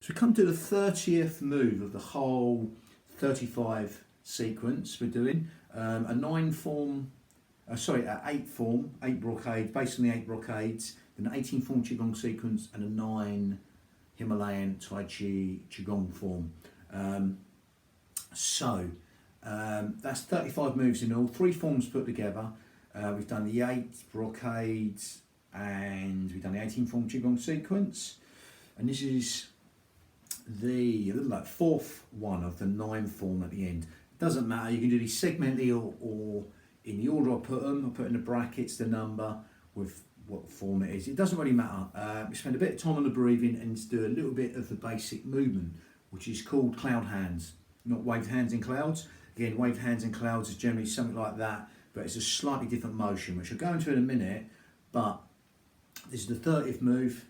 So we come to the 30th move of the whole 35 sequence we're doing. A 8 form, 8 brocades, based on the 8 brocades, then an 18 form Qigong sequence and a 9 Himalayan Tai Chi Qigong form. That's 35 moves in all, 3 forms put together. We've done the 8 brocades and we've done the 18 form Qigong sequence. And this is the 4th one of the 9 form at the end. Doesn't matter, you can do these segmentally or in the order I put them. I put in the brackets the number with what form it is. It doesn't really matter. We spend a bit of time on the breathing and do a little bit of the basic movement, which is called cloud hands, not waved hands in clouds. Again, waved hands in clouds is generally something like that, but it's a slightly different motion, which I'll go into in a minute. But this is the 30th move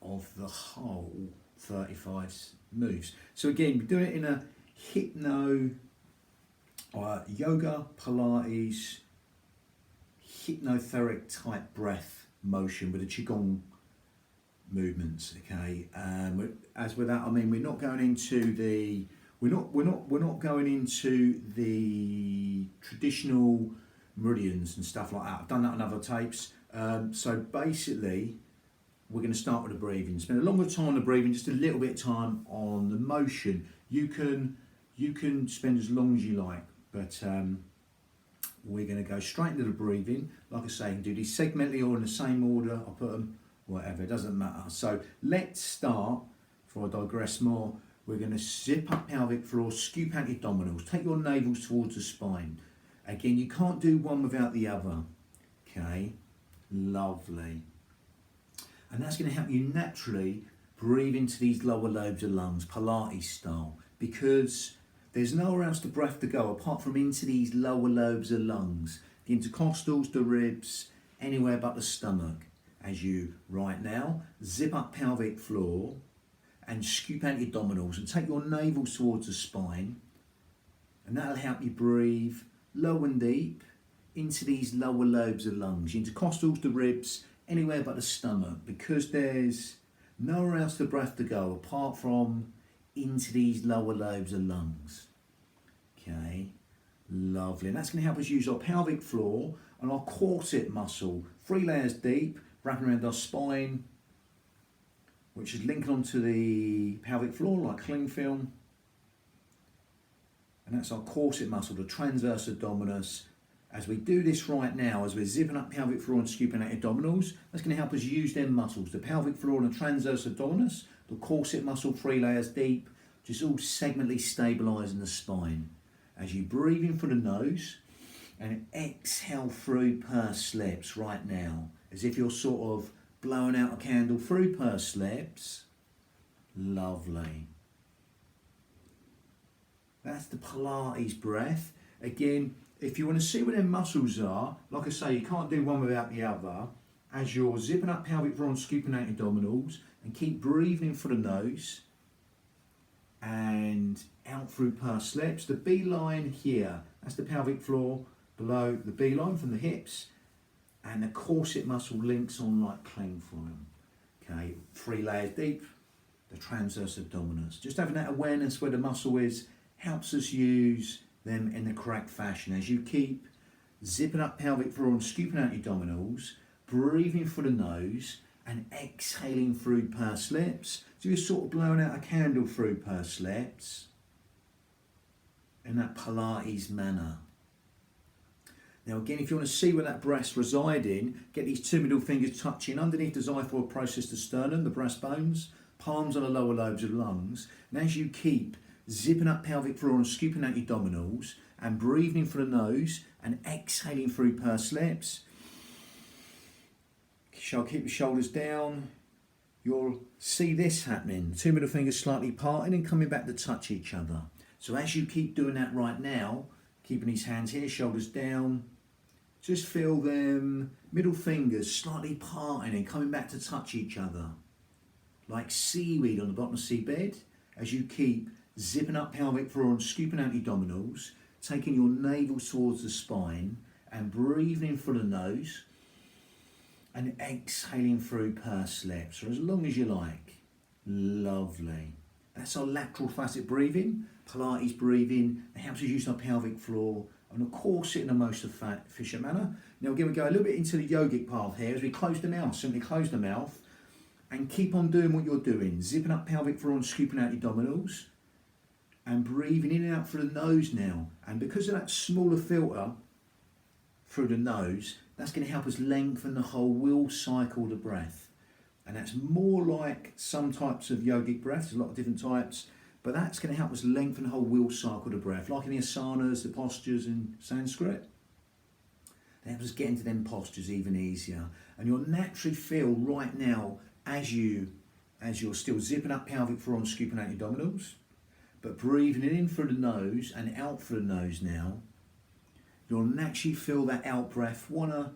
of the whole 35 moves. So again, we're doing it in a hypno, yoga, Pilates, hypnotheric type breath motion with the Qigong movements. Okay, as with that, I mean we're not going into the going into the traditional meridians and stuff like that. I've done that on other tapes. So basically, we're going to start with the breathing. Spend a longer time on the breathing, just a little bit of time on the motion. You can spend as long as you like, but we're going to go straight into the breathing. Like I say, you can do these segmentally or in the same order. I'll put them, whatever, it doesn't matter. So let's start, before I digress more, we're going to zip up pelvic floor, scoop out your abdominals, take your navels towards the spine. Again, you can't do one without the other. Okay, lovely. And that's going to help you naturally breathe into these lower lobes of lungs, Pilates style, because there's nowhere else the breath to go apart from into these lower lobes of lungs, the intercostals, the ribs, anywhere but the stomach. As you, right now, zip up pelvic floor and scoop out your abdominals and take your navels towards the spine, and that'll help you breathe low and deep into these lower lobes of lungs, your intercostals, the ribs, anywhere but the stomach, because there's nowhere else the breath to go apart from into these lower lobes of lungs. Okay, lovely. And that's going to help us use our pelvic floor and our corset muscle, 3 layers deep, wrapping around our spine, which is linking onto the pelvic floor like cling film. And that's our corset muscle, the transverse abdominis. As we do this right now, as we're zipping up pelvic floor and scooping out abdominals, that's going to help us use them muscles, the pelvic floor and the transverse abdominis, the corset muscle, 3 layers deep, just all segmentally stabilising the spine. As you breathe in through the nose and exhale through pursed lips right now, as if you're sort of blowing out a candle through pursed lips. Lovely. That's the Pilates breath. Again, if you want to see where their muscles are, like I say, you can't do one without the other. As you're zipping up pelvic floor and scooping out abdominals, and keep breathing through the nose and out through pursed lips. The B line here, that's the pelvic floor below the B line from the hips, and the corset muscle links on like cling film. Okay, 3 layers deep, the transverse abdominis. Just having that awareness where the muscle is helps us use them in the correct fashion. As you keep zipping up pelvic floor and scooping out your abdominals, breathing through the nose and exhaling through pursed lips. So you're sort of blowing out a candle through pursed lips in that Pilates manner. Now again, if you want to see where that breath's residing, get these 2 middle fingers touching underneath the xiphoid process, the sternum, the breastbones, palms on the lower lobes of lungs. And as you keep zipping up pelvic floor and scooping out your abdominals and breathing through the nose and exhaling through pursed lips, shall keep the shoulders down. You'll see this happening, the 2 middle fingers slightly parting and coming back to touch each other. So as you keep doing that right now, keeping these hands here, shoulders down, just feel them middle fingers slightly parting and coming back to touch each other, like seaweed on the bottom of the seabed, as you keep zipping up pelvic floor and scooping out your abdominals, taking your navel towards the spine and breathing in through the nose and exhaling through pursed lips for as long as you like. Lovely. That's our lateral facet breathing, Pilates breathing. It helps us use our pelvic floor and of course in the most efficient manner. Now again, we go a little bit into the yogic path here as we close the mouth. Simply close the mouth and keep on doing what you're doing. Zipping up pelvic floor and scooping out your abdominals and breathing in and out through the nose now. And because of that smaller filter through the nose, that's going to help us lengthen the whole will cycle of the breath. And that's more like some types of yogic breaths, there's a lot of different types, but that's going to help us lengthen the whole will cycle of the breath, like in the asanas, the postures in Sanskrit. That helps us get into them postures even easier. And you'll naturally feel right now, as you're still zipping up pelvic floor and scooping out your abdominals, but breathing in through the nose and out through the nose now, you'll naturally feel that out breath want to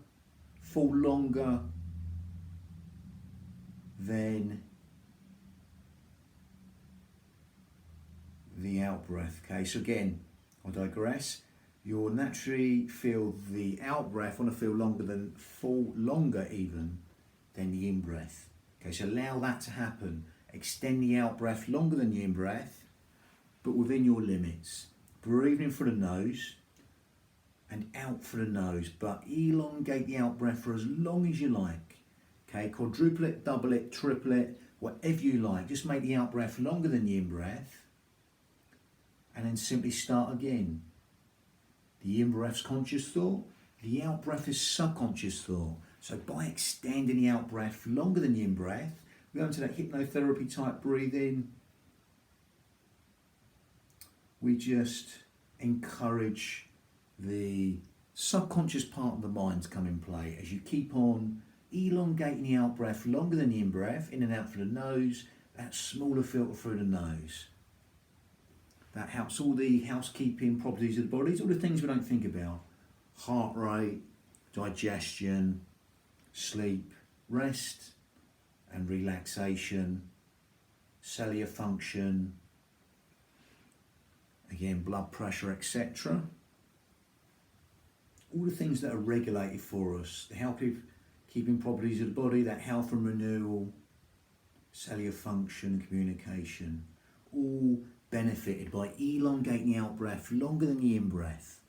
fall longer than the out breath. Okay, so again, I'll digress. You'll naturally feel the out breath want to feel longer even than the in breath. Okay, so allow that to happen. Extend the out breath longer than the in breath, but within your limits. Breathing in through the nose and out through the nose, but elongate the out breath for as long as you like. Okay, quadruple it, double it, triple it, whatever you like. Just make the out breath longer than the in breath, and then simply start again. The in breath's conscious thought, the out breath is subconscious thought. So by extending the out breath longer than the in breath, we go into that hypnotherapy type breathing. We just encourage the subconscious part of the mind to come in play as you keep on elongating the out breath longer than the in breath, in and out through the nose, that smaller filter through the nose. That helps all the housekeeping properties of the body, all the things we don't think about. Heart rate, digestion, sleep, rest and relaxation, cellular function, again blood pressure, etc. All the things that are regulated for us, the keeping properties of the body, that health and renewal, cellular function and communication, all benefited by elongating the out breath longer than the in breath.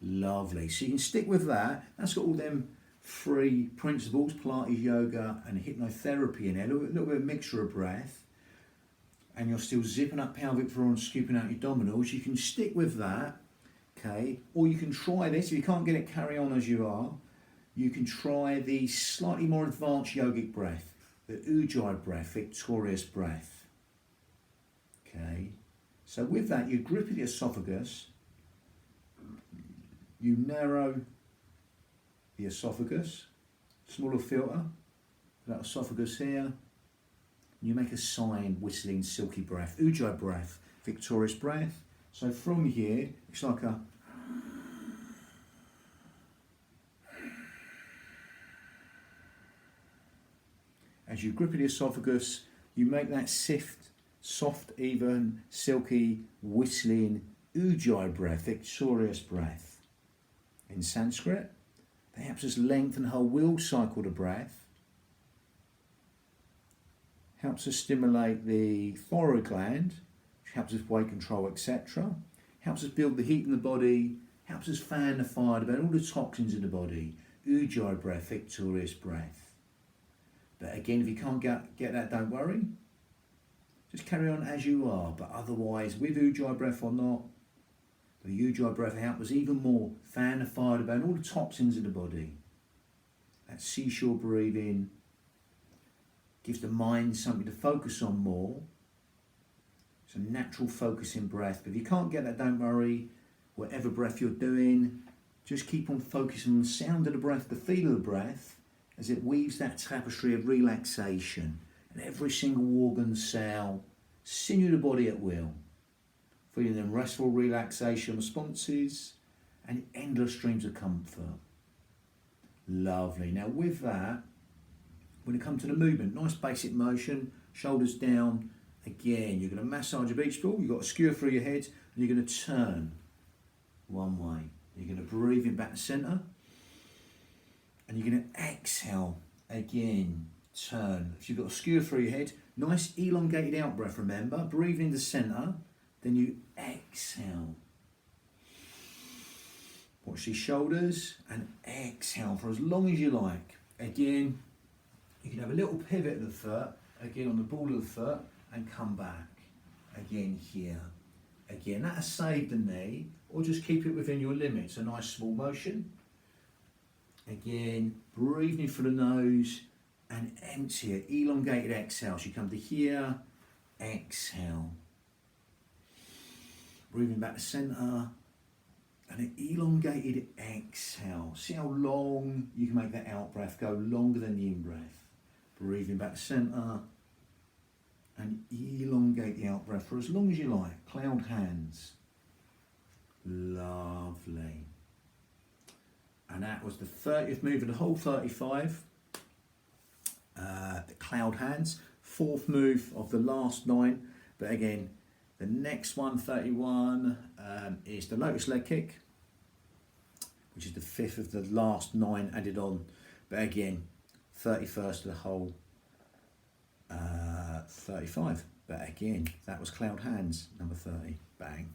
Lovely. So you can stick with that. That's got all them 3 principles, Pilates, yoga and hypnotherapy in there, a little bit of mixture of breath, and you're still zipping up pelvic floor and scooping out your abdominals. You can stick with that, okay, or you can try this. If you can't get it, carry on as you are. You can try the slightly more advanced yogic breath, the Ujjayi breath, victorious breath. Okay, so with that, you grip the esophagus, you narrow the esophagus, smaller filter, that esophagus here, you make a sign, whistling, silky breath, Ujjayi breath, victorious breath. So from here, it's like a as you grip the esophagus, you make that soft, even, silky, whistling, Ujjayi breath, victorious breath. In Sanskrit, that helps us lengthen the whole will cycle of the breath, helps us stimulate the thyroid gland, which helps us weight control, etc. Helps us build the heat in the body, helps us fan the fire, burn all the toxins in the body. Ujjayi breath, victorious breath. But again, if you can't get that, don't worry. Just carry on as you are. But otherwise, with Ujjayi breath or not, the Ujjayi breath helps us even more fan the fire, burn all the toxins in the body. That seashore breathing gives the mind something to focus on more. It's a natural focusing breath. But if you can't get that, don't worry. Whatever breath you're doing, just keep on focusing on the sound of the breath, the feel of the breath, as it weaves that tapestry of relaxation and every single organ, cell, sinew the body at will, feeling them restful relaxation responses and endless streams of comfort. Lovely. Now with that, when it comes to the movement, nice basic motion, shoulders down. Again, you're going to massage your beach ball, you've got a skewer through your head, and you're going to turn one way. You're going to breathe in back to centre. And you're going to exhale again, turn. If you've got a skewer through your head, Nice elongated out breath, remember. Breathe in the centre, then you exhale. Watch these shoulders and exhale for as long as you like. Again, you can have a little pivot of the foot, again on the ball of the foot, and come back. Again here. Again, that'll save the knee, or just keep it within your limits. A nice small motion. Again, breathing through the nose and empty it. Elongated exhale. So you come to here, exhale. Breathing back to centre. And an elongated exhale. See how long you can make that out breath go longer than the in breath. Breathing back to centre. And elongate the out breath for as long as you like. Cloud hands. Lovely. And that was the 30th move of the whole 35. The cloud hands. 4th move of the last 9. But again, the next one, 31, is the lotus leg kick, which is the 5th of the last 9 added on. But again, 31st of the whole 35. But again, that was cloud hands, number 30. Bang.